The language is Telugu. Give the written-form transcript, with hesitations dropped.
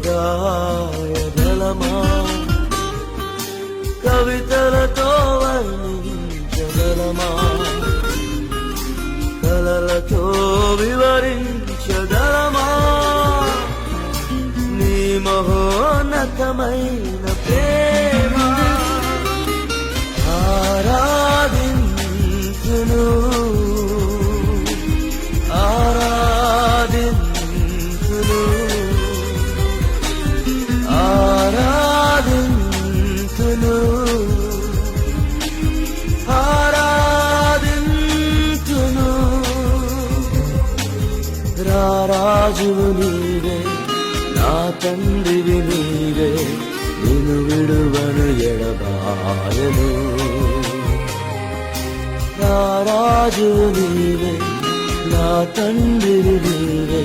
గాయగలమా కవితలతో వర్ణించగలమా కలలతో వివరించగలమా నీ మహోన్నతమైన ప్రేమ ఆరాధించును ఆరాధించును ఆరాధించును ఆరాధించును రారాజువు నీవే నా తండ్రివి నీవే నిన్ను విడువను ఎడబాయను రారాజువు నీవే నా తండ్రివి నీవే